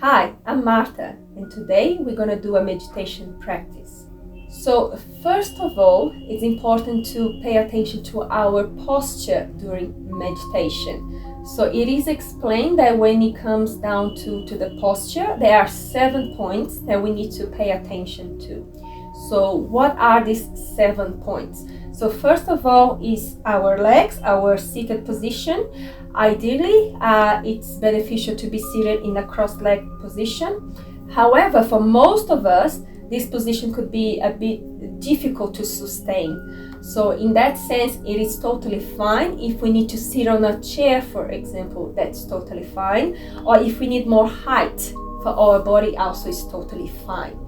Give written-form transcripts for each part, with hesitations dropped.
Hi, I'm Marta, and today we're going to do a meditation practice. So first of all, it's important to pay attention to our posture during meditation. So it is explained that when it comes down to the posture, there are 7 points that we need to pay attention to. So what are these 7 points? So first of all is our legs, our seated position. Ideally, it's beneficial to be seated in a cross-legged position. However, for most of us, this position could be a bit difficult to sustain. So in that sense, it is totally fine. If we need to sit on a chair, for example, that's totally fine. Or if we need more height for our body, also is totally fine.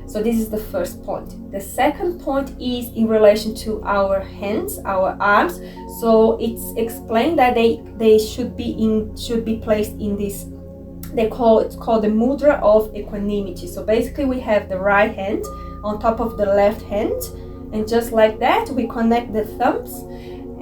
So this is the first point. The second point is in relation to our hands, our arms. So it's explained that they should be placed in this. It's called the mudra of equanimity. So basically, we have the right hand on top of the left hand, and just like that, we connect the thumbs.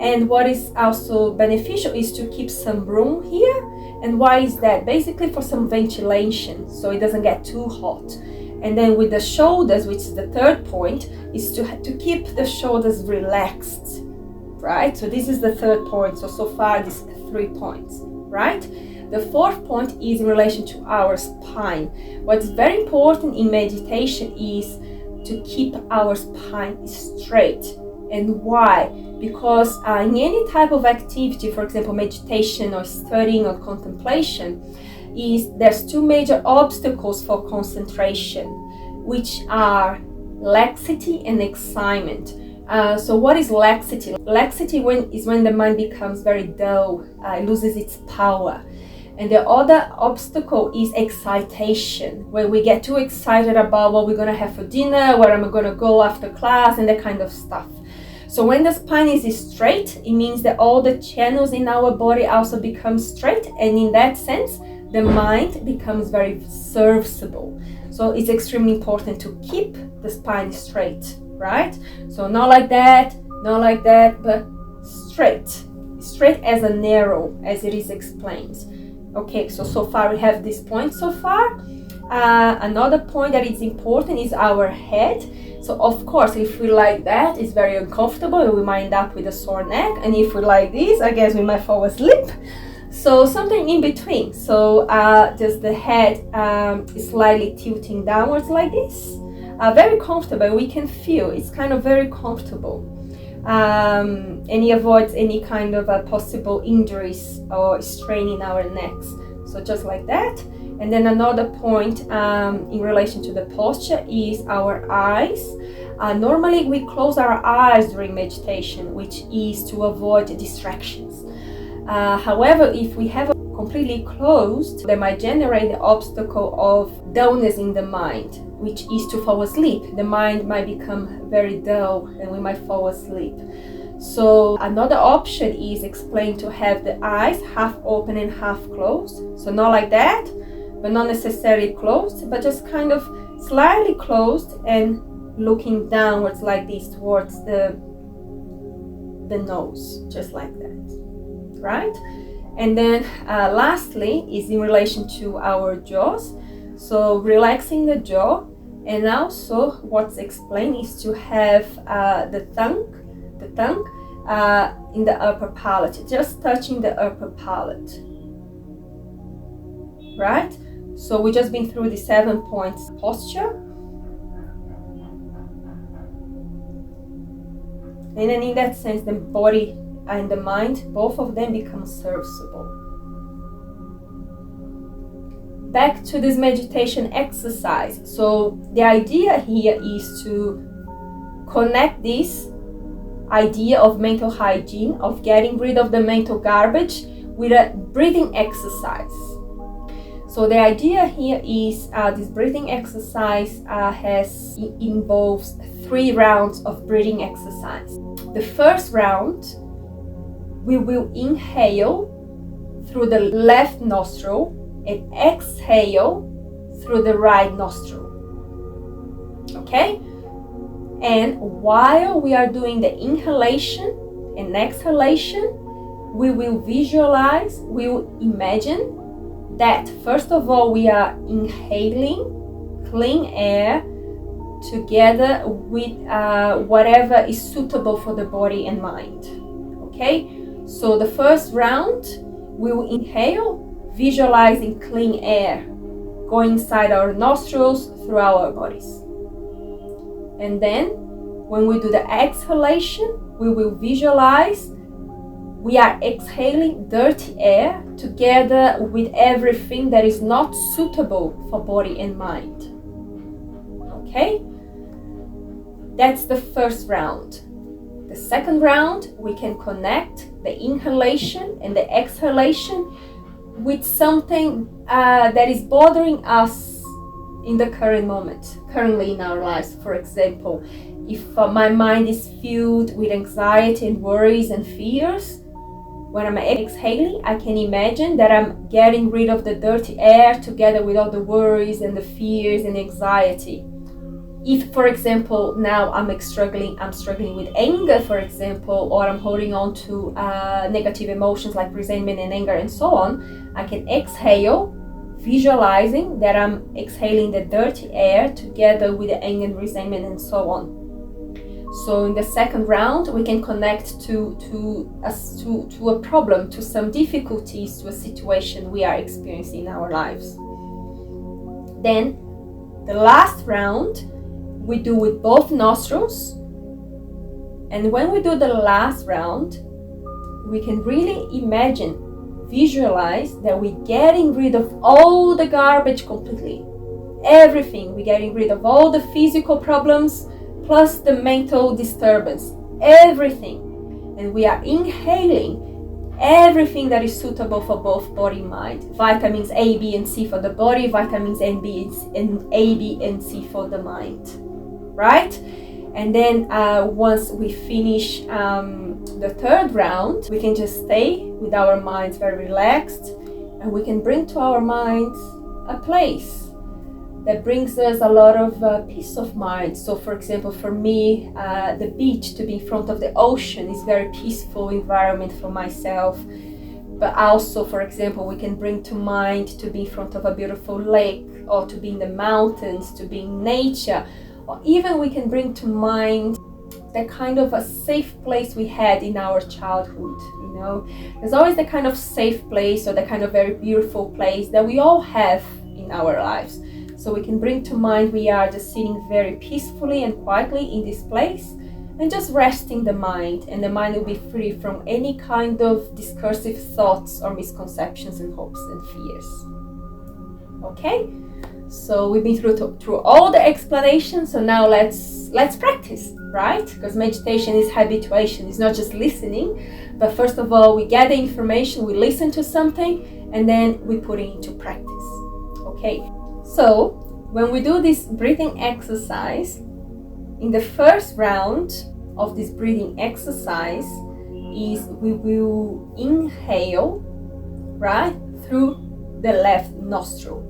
And what is also beneficial is to keep some room here. And why is that? Basically, for some ventilation, so it doesn't get too hot. And then with the shoulders, which is the third point, is to keep the shoulders relaxed, right? So this is the third point. So far, these 3 points, right? The fourth point is in relation to our spine. What's very important in meditation is to keep our spine straight. And why? Because in any type of activity, for example, meditation or studying or contemplation, there's 2 major obstacles for concentration, which are laxity and excitement. So what is laxity? Laxity is when the mind becomes very dull, loses its power. And the other obstacle is excitation, where we get too excited about what we're going to have for dinner, where I'm going to go after class, and that kind of stuff. So when the spine is straight, it means that all the channels in our body also become straight, and in that sense, the mind becomes very serviceable. So it's extremely important to keep the spine straight, right? So not like that, but straight. Straight as an arrow, as it is explained. Okay, so far we have this point so far. Another point that is important is our head. So of course, if we like that, it's very uncomfortable and we might end up with a sore neck. And if we like this, I guess we might fall asleep. So something in between. So just the head is slightly tilting downwards like this. Very comfortable. We can feel it's kind of very comfortable. And it avoids any kind of possible injuries or strain in our necks. So just like that. And then another point in relation to the posture is our eyes. Normally we close our eyes during meditation, which is to avoid distractions. However, if we have it completely closed, they might generate the obstacle of dullness in the mind, which is to fall asleep. The mind might become very dull and we might fall asleep. So another option is explained to have the eyes half open and half closed. So not like that, but not necessarily closed, but just kind of slightly closed and looking downwards like this towards the nose, just like that. Right? And then lastly is in relation to our jaws. So relaxing the jaw, and also what's explained is to have the tongue in the upper palate, just touching the upper palate. Right? So we've just been through the 7 points posture. And then in that sense, the body and the mind, both of them become serviceable. Back to this meditation exercise. So the idea here is to connect this idea of mental hygiene, of getting rid of the mental garbage, with a breathing exercise. So the idea here is this breathing exercise involves 3 rounds of breathing exercise. The first round, we will inhale through the left nostril and exhale through the right nostril. Okay? And while we are doing the inhalation and exhalation, we will visualize, we will imagine that first of all we are inhaling clean air together with whatever is suitable for the body and mind. Okay, so the first round we will inhale, visualizing clean air going inside our nostrils through our bodies. And then when we do the exhalation, we will visualize we are exhaling dirty air together with everything that is not suitable for body and mind. Okay? That's the first round. The second round, we can connect the inhalation and the exhalation with something that is bothering us in the current moment, currently in our lives. For example, if my mind is filled with anxiety and worries and fears, when I'm exhaling, I can imagine that I'm getting rid of the dirty air together with all the worries and the fears and anxiety. If, for example, now I'm struggling with anger, for example, or I'm holding on to negative emotions like resentment and anger and so on, I can exhale, visualizing that I'm exhaling the dirty air together with the anger and resentment and so on. So in the second round, we can connect to a problem, to some difficulties, to a situation we are experiencing in our lives. Then the last round, we do with both nostrils. And when we do the last round, we can really imagine, visualize that we're getting rid of all the garbage completely. Everything. We're getting rid of all the physical problems, plus the mental disturbance, everything. And we are inhaling everything that is suitable for both body and mind. Vitamins A, B, and C for the body, vitamins A, B, and C for the mind, right? And then once we finish the third round, we can just stay with our minds very relaxed, and we can bring to our minds a place that brings us a lot of peace of mind. So for example, for me, the beach, to be in front of the ocean, is very peaceful environment for myself. But also, for example, we can bring to mind to be in front of a beautiful lake, or to be in the mountains, to be in nature, or even we can bring to mind that kind of a safe place we had in our childhood. You know, there's always the kind of safe place or the kind of very beautiful place that we all have in our lives. So we can bring to mind we are just sitting very peacefully and quietly in this place and just resting the mind, and the mind will be free from any kind of discursive thoughts or misconceptions and hopes and fears. Okay, so we've been through all the explanations, so now let's practice, right? Because meditation is habituation, it's not just listening, but first of all we get the information, we listen to something, and then we put it into practice. Okay. So, when we do this breathing exercise, in the first round of this breathing exercise is we will inhale, right, through the left nostril.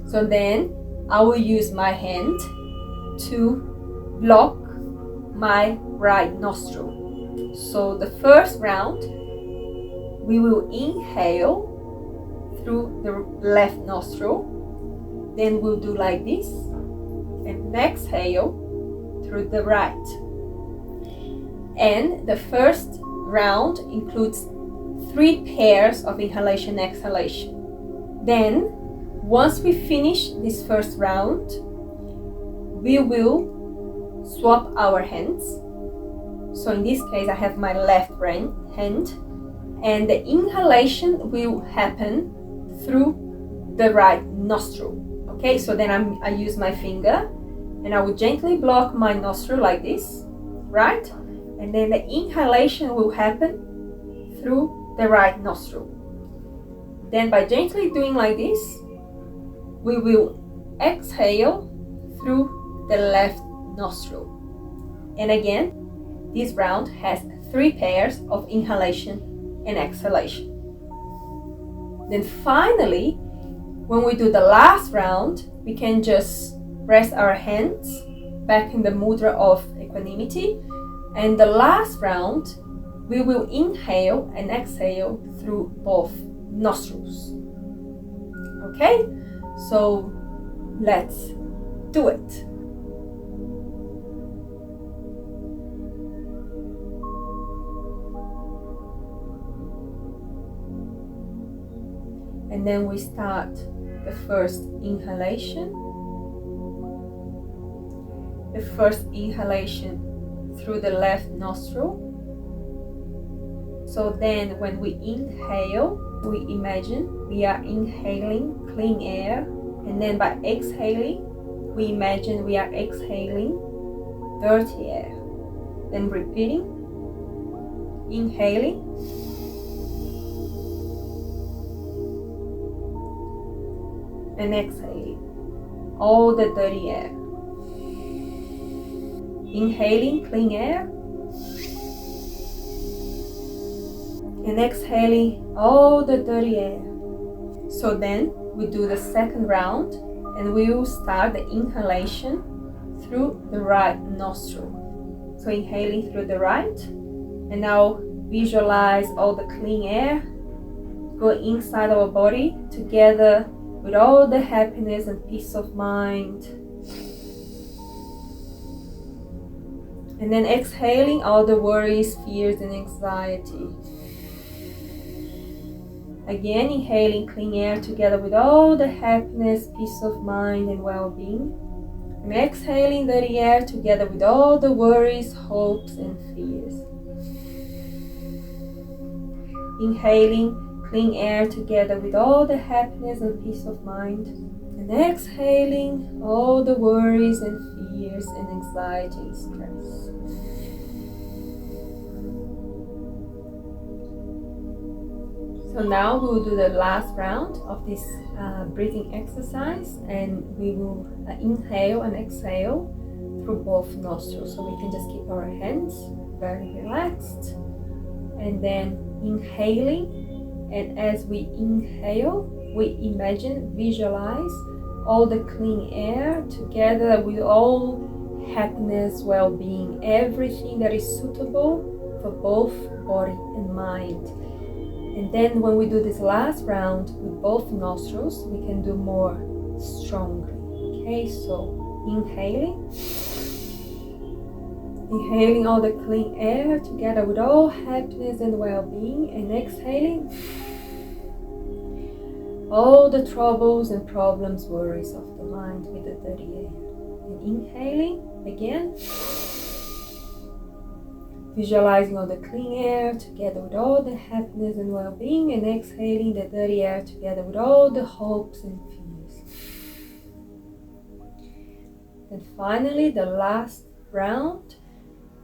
So then I will use my hand to block my right nostril. So the first round, we will inhale through the left nostril. Then we'll do like this, and exhale through the right. And the first round includes 3 pairs of inhalation and exhalation. Then, once we finish this first round, we will swap our hands. So in this case, I have my left hand, and the inhalation will happen through the right nostril. Okay, so then I use my finger and I will gently block my nostril like this, right? And then the inhalation will happen through the right nostril. Then by gently doing like this, we will exhale through the left nostril. And again, this round has 3 pairs of inhalation and exhalation. Then finally, when we do the last round, we can just rest our hands back in the mudra of equanimity. And the last round, we will inhale and exhale through both nostrils. Okay, so let's do it. And then we start the first inhalation. The first inhalation through the left nostril. So then when we inhale, we imagine we are inhaling clean air, and then by exhaling, we imagine we are exhaling dirty air. Then repeating, inhaling, and exhaling all the dirty air. Inhaling clean air, and exhaling all the dirty air. So then we do the second round, and we will start the inhalation through the right nostril. So inhaling through the right, and now visualize all the clean air go inside our body together with all the happiness and peace of mind. And then exhaling all the worries, fears, and anxiety. Again, inhaling clean air together with all the happiness, peace of mind, and well-being. And exhaling dirty air together with all the worries, hopes, and fears. Inhaling clean air together with all the happiness and peace of mind. And exhaling all the worries and fears and anxiety and stress. So now we will do the last round of this breathing exercise, and we will inhale and exhale through both nostrils. So we can just keep our hands very relaxed, and then inhaling, and as we inhale, we imagine, visualize all the clean air together with all happiness, well-being, everything that is suitable for both body and mind. And then when we do this last round with both nostrils, we can do more strongly. Okay, so inhaling all the clean air together with all happiness and well-being, and exhaling all the troubles and problems, worries of the mind with the dirty air. And inhaling again, visualizing all the clean air together with all the happiness and well-being, and exhaling the dirty air together with all the hopes and fears. And finally, the last round.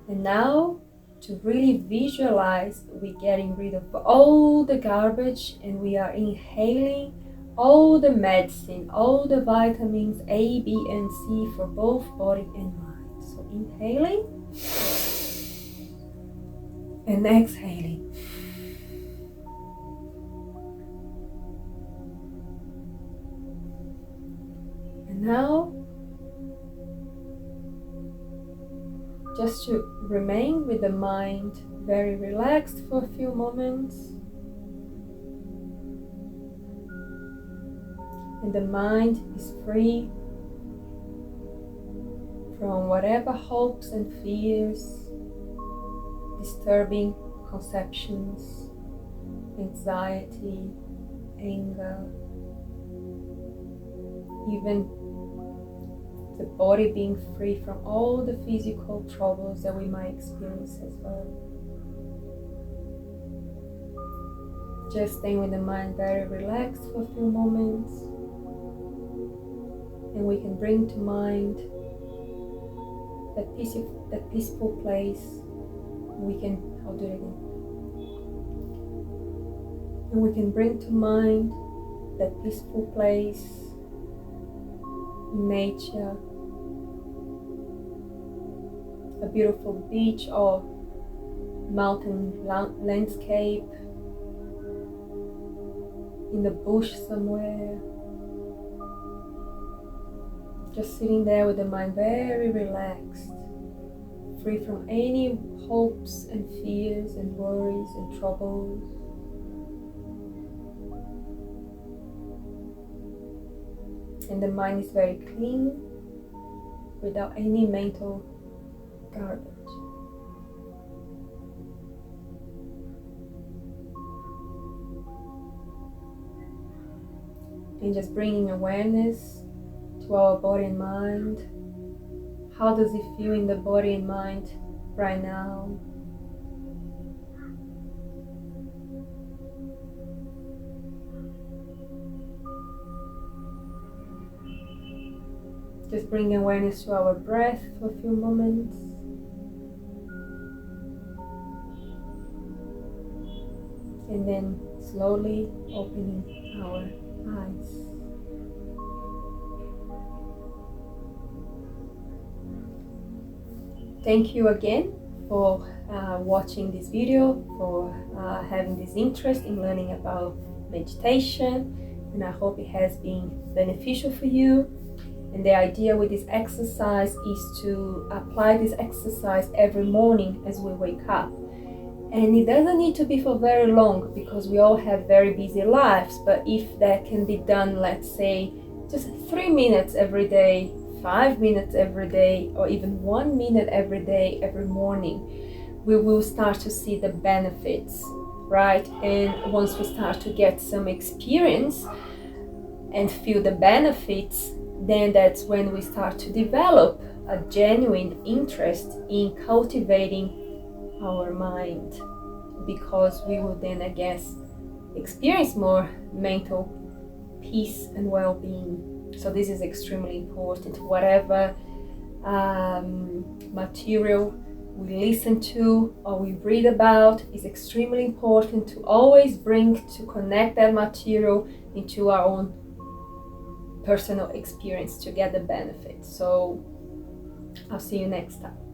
And now, to really visualize, we're getting rid of all the garbage, and we are inhaling all the medicine, all the vitamins A, B, and C for both body and mind. So inhaling and exhaling. And now, just to remain with the mind very relaxed for a few moments. And the mind is free from whatever hopes and fears, disturbing conceptions, anxiety, anger, even the body being free from all the physical troubles that we might experience as well. Just staying with the mind very relaxed for a few moments, and we can bring to mind that peaceful place. I'll do it again. And we can bring to mind that peaceful place, nature, a beautiful beach or mountain landscape, in the bush somewhere. Just sitting there with the mind very relaxed, free from any hopes and fears and worries and troubles. and the mind is very clean without any mental garbage. And just bringing awareness to our body and mind. How does it feel in the body and mind right now? Just bring awareness to our breath for a few moments. And then slowly opening our eyes. Thank you again for watching this video, for having this interest in learning about meditation, and I hope it has been beneficial for you. And the idea with this exercise is to apply this exercise every morning as we wake up. And it doesn't need to be for very long because we all have very busy lives, but if that can be done, let's say, just 3 minutes every day, 5 minutes every day, or even 1 minute every day, every morning, we will start to see the benefits, right? And once we start to get some experience and feel the benefits, then that's when we start to develop a genuine interest in cultivating our mind, because we will then, I guess, experience more mental peace and well-being. So this is extremely important. Whatever material we listen to or we read about is extremely important to always to connect that material into our own personal experience to get the benefit. So I'll see you next time.